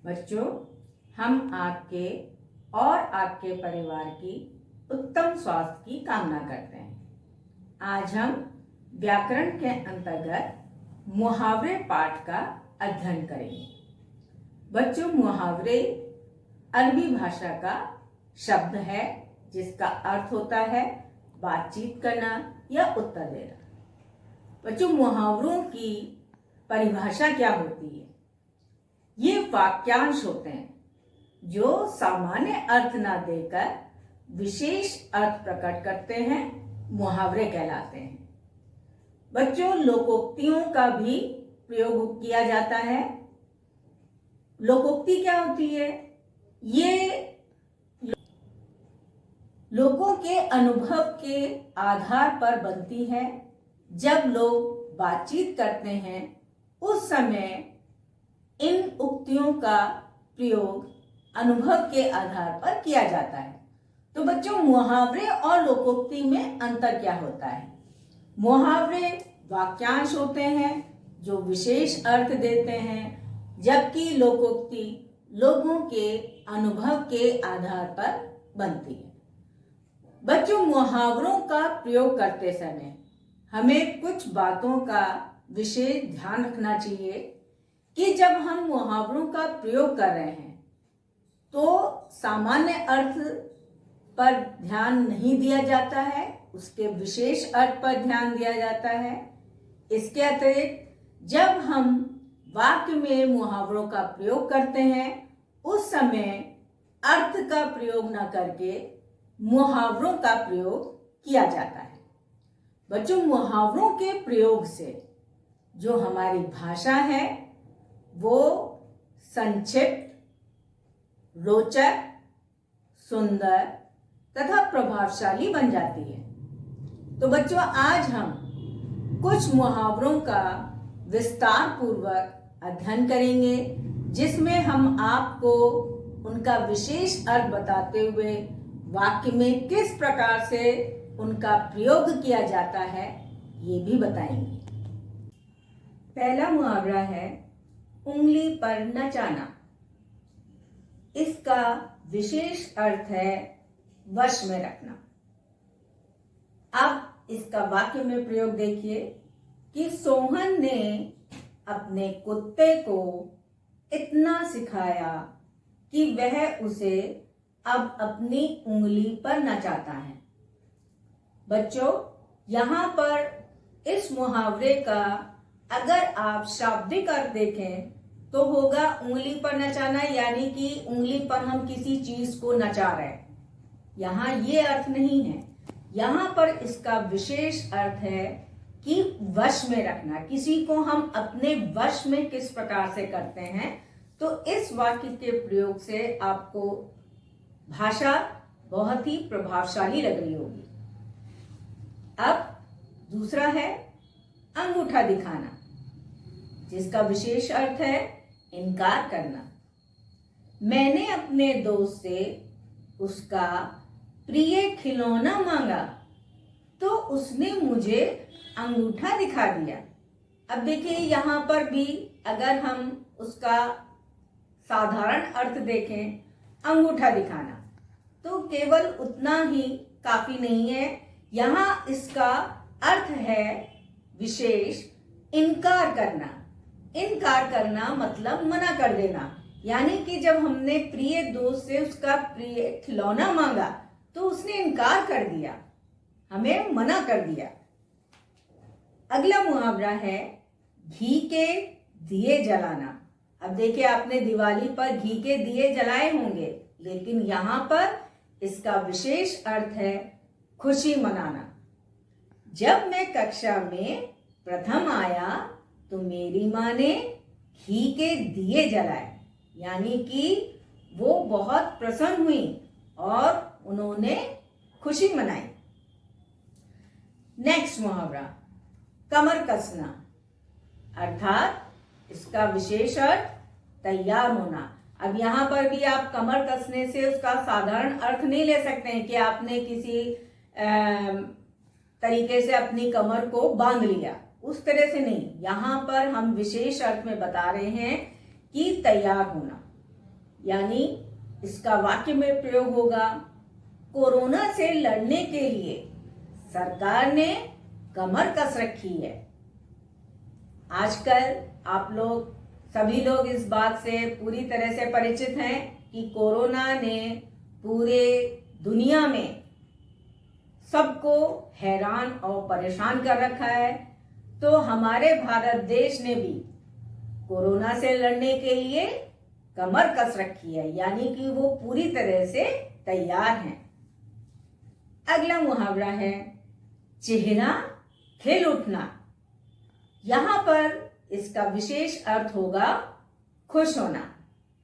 बच्चों, हम आपके और आपके परिवार की उत्तम स्वास्थ्य की कामना करते हैं। आज हम व्याकरण के अंतर्गत मुहावरे पाठ का अध्ययन करेंगे। बच्चों, मुहावरे अरबी भाषा का शब्द है जिसका अर्थ होता है बातचीत करना या उत्तर देना। बच्चों, मुहावरों की परिभाषा क्या होती है? ये वाक्यांश होते हैं जो सामान्य अर्थ ना देकर विशेष अर्थ प्रकट करते हैं, मुहावरे कहलाते हैं। बच्चों, लोकोक्तियों का भी प्रयोग किया जाता है। लोकोक्ति क्या होती है? ये लोगों के अनुभव के आधार पर बनती है। जब लोग बातचीत करते हैं उस समय इन उक्तियों का प्रयोग अनुभव के आधार पर किया जाता है। तो बच्चों, मुहावरे और लोकोक्ति में अंतर क्या होता है? मुहावरे वाक्यांश होते हैं जो विशेष अर्थ देते हैं, जबकि लोकोक्ति लोगों के अनुभव के आधार पर बनती है। बच्चों, मुहावरों का प्रयोग करते समय हमें कुछ बातों का विशेष ध्यान रखना चाहिए कि जब हम मुहावरों का प्रयोग कर रहे हैं तो सामान्य अर्थ पर ध्यान नहीं दिया जाता है, उसके विशेष अर्थ पर ध्यान दिया जाता है। इसके अतिरिक्त जब हम वाक्य में मुहावरों का प्रयोग करते हैं उस समय अर्थ का प्रयोग न करके मुहावरों का प्रयोग किया जाता है। बच्चों, मुहावरों के प्रयोग से जो हमारी भाषा है वो संक्षिप्त, रोचक, सुंदर तथा प्रभावशाली बन जाती है। तो बच्चों, आज हम कुछ मुहावरों का विस्तार पूर्वक अध्ययन करेंगे जिसमें हम आपको उनका विशेष अर्थ बताते हुए वाक्य में किस प्रकार से उनका प्रयोग किया जाता है ये भी बताएंगे। पहला मुहावरा है उंगली पर नचाना। इसका विशेष अर्थ है वश में रखना। अब इसका वाक्य में प्रयोग देखिए कि सोहन ने अपने कुत्ते को इतना सिखाया कि वह उसे अब अपनी उंगली पर नचाता है। बच्चों, यहाँ पर इस मुहावरे का अगर आप शाब्दिक अर्थ देखें तो होगा उंगली पर नचाना, यानी कि उंगली पर हम किसी चीज को नचा रहे हैं। यहाँ ये अर्थ नहीं है। यहाँ पर इसका विशेष अर्थ है कि वश में रखना, किसी को हम अपने वश में किस प्रकार से करते हैं। तो इस वाक्य के प्रयोग से आपको भाषा बहुत ही प्रभावशाली लग रही होगी। अब दूसरा है अंगूठा दिखाना, जिसका विशेष अर्थ है इनकार करना। मैंने अपने दोस्त से उसका प्रिय खिलौना मांगा तो उसने मुझे अंगूठा दिखा दिया। अब देखिए, यहाँ पर भी अगर हम उसका साधारण अर्थ देखें अंगूठा दिखाना तो केवल उतना ही काफी नहीं है। यहाँ इसका अर्थ है विशेष इनकार करना। इनकार करना मतलब मना कर देना, यानी कि जब हमने प्रिय दोस्त से उसका प्रिय खिलौना मांगा तो उसने इनकार कर दिया, हमें मना कर दिया। अगला मुहावरा है घी के दिए जलाना। अब देखिए, आपने दिवाली पर घी के दिए जलाए होंगे, लेकिन यहाँ पर इसका विशेष अर्थ है खुशी मनाना। जब मैं कक्षा में प्रथम आया तो मेरी माँ ने घी के दिए जलाए, यानी कि वो बहुत प्रसन्न हुई और उन्होंने खुशी मनाई। नेक्स्ट मुहावरा कमर कसना, अर्थात इसका विशेष अर्थ तैयार होना। अब यहाँ पर भी आप कमर कसने से उसका साधारण अर्थ नहीं ले सकते हैं कि आपने किसी तरीके से अपनी कमर को बांध लिया, उस तरह से नहीं। यहाँ पर हम विशेष अर्थ में बता रहे हैं कि तैयार होना। यानी इसका वाक्य में प्रयोग होगा, कोरोना से लड़ने के लिए सरकार ने कमर कस रखी है। आजकल आप लोग सभी लोग इस बात से पूरी तरह से परिचित हैं कि कोरोना ने पूरे दुनिया में सबको हैरान और परेशान कर रखा है। तो हमारे भारत देश ने भी कोरोना से लड़ने के लिए कमर कस रखी है, यानी कि वो पूरी तरह से तैयार हैं। अगला मुहावरा है चेहरा खिल उठना। यहां पर इसका विशेष अर्थ होगा खुश होना।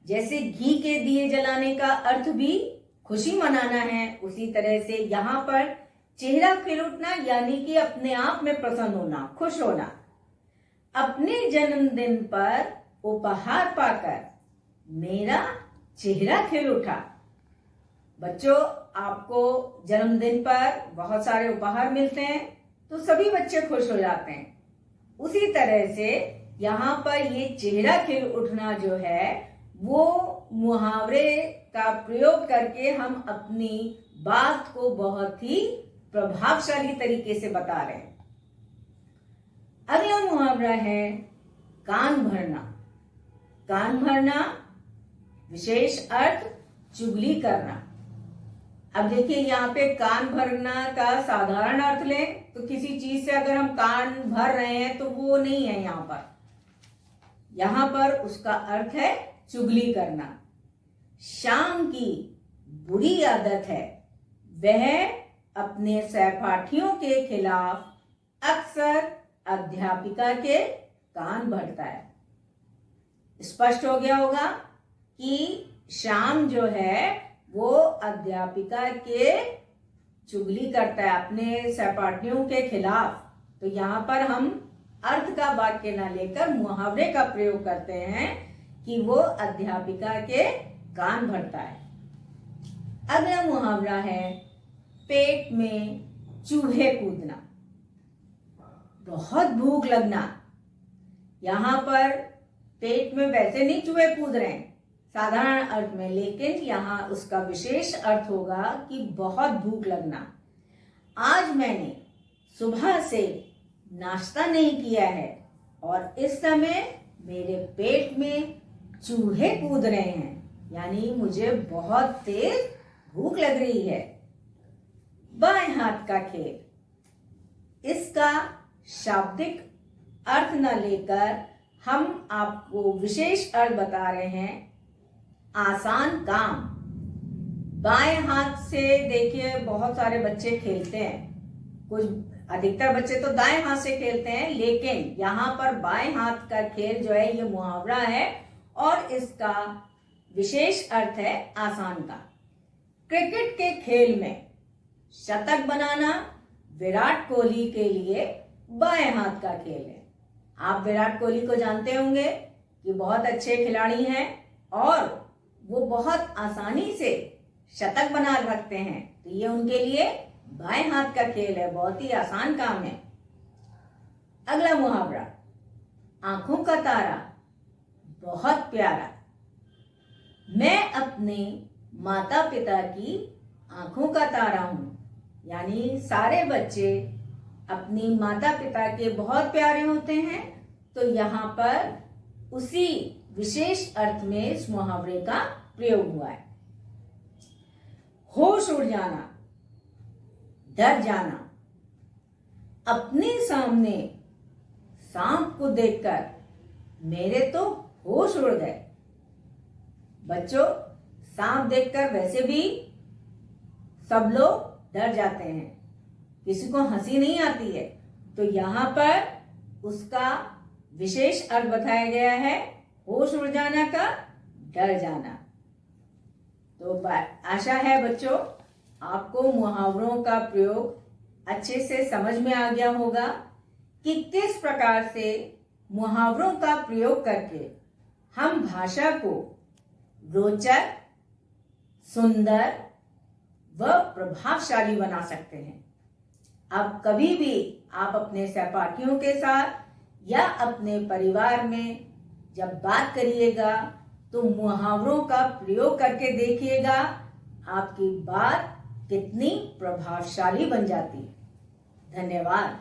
जैसे घी के दिए जलाने का अर्थ भी खुशी मनाना है, उसी तरह से यहाँ पर चेहरा खिल उठना यानी कि अपने आप में प्रसन्न होना, खुश होना। अपने जन्मदिन पर उपहार पाकर मेरा चेहरा खिल उठा। बच्चों, आपको जन्मदिन पर बहुत सारे उपहार मिलते हैं तो सभी बच्चे खुश हो जाते हैं। उसी तरह से यहाँ पर ये चेहरा खिल उठना जो है वो मुहावरे का प्रयोग करके हम अपनी बात को बहुत ही प्रभावशाली तरीके से बता रहे हैं। अगला मुहावरा है कान भरना। कान भरना विशेष अर्थ चुगली करना। अब देखिए यहाँ पे कान भरना का साधारण अर्थ लें तो किसी चीज से अगर हम कान भर रहे हैं तो वो नहीं है यहाँ पर। यहाँ पर उसका अर्थ है चुगली करना। श्याम की बुरी आदत है, वह अपने सहपाठियों के खिलाफ अक्सर अध्यापिका के कान भरता है। स्पष्ट हो गया होगा कि श्याम जो है वो अध्यापिका के चुगली करता है अपने सहपाठियों के खिलाफ। तो यहाँ पर हम अर्थ का वाक्य न लेकर मुहावरे का प्रयोग करते हैं कि वो अध्यापिका के कान भरता है। अगला मुहावरा है पेट में चूहे कूदना। बहुत भूख लगना। यहाँ पर पेट में वैसे नहीं चूहे कूद रहे हैं साधारण अर्थ में, लेकिन यहाँ उसका विशेष अर्थ होगा कि बहुत भूख लगना। आज मैंने सुबह से नाश्ता नहीं किया है और इस समय मेरे पेट में चूहे कूद रहे हैं, यानी मुझे बहुत तेज भूख लग रही है। बाएं हाथ का खेल। इसका शाब्दिक अर्थ न लेकर हम आपको विशेष अर्थ बता रहे हैं आसान काम। बाएं हाथ से देखिए बहुत सारे बच्चे खेलते हैं, कुछ अधिकतर बच्चे तो दाएं हाथ से खेलते हैं, लेकिन यहाँ पर बाएं हाथ का खेल जो है ये मुहावरा है और इसका विशेष अर्थ है आसान का। क्रिकेट के खेल में शतक बनाना विराट कोहली के लिए बाएं हाथ का खेल है। आप विराट कोहली को जानते होंगे कि बहुत अच्छे खिलाड़ी हैं और वो बहुत आसानी से शतक बना सकते हैं, तो ये उनके लिए बाएं हाथ का खेल है, बहुत ही आसान काम है। अगला मुहावरा आंखों का तारा। बहुत प्यारा। मैं अपने माता पिता की आंखों का तारा हूं, यानी सारे बच्चे अपनी माता पिता के बहुत प्यारे होते हैं। तो यहाँ पर उसी विशेष अर्थ में इस मुहावरे का प्रयोग हुआ है। होश उड़ जाना, डर जाना। अपने सामने सांप को देखकर मेरे तो होश उड़ गए। बच्चों, सांप देखकर वैसे भी सब लोग डर जाते हैं, किसी को हंसी नहीं आती है, तो यहाँ पर उसका विशेष अर्थ बताया गया है होश उड़ जाना का डर जाना। तो आशा है बच्चों आपको मुहावरों का प्रयोग अच्छे से समझ में आ गया होगा कि किस प्रकार से मुहावरों का प्रयोग करके हम भाषा को रोचक, सुंदर व प्रभावशाली बना सकते हैं। अब कभी भी आप अपने सहपाठियों के साथ या अपने परिवार में जब बात करिएगा तो मुहावरों का प्रयोग करके देखिएगा, आपकी बात कितनी प्रभावशाली बन जाती है। धन्यवाद।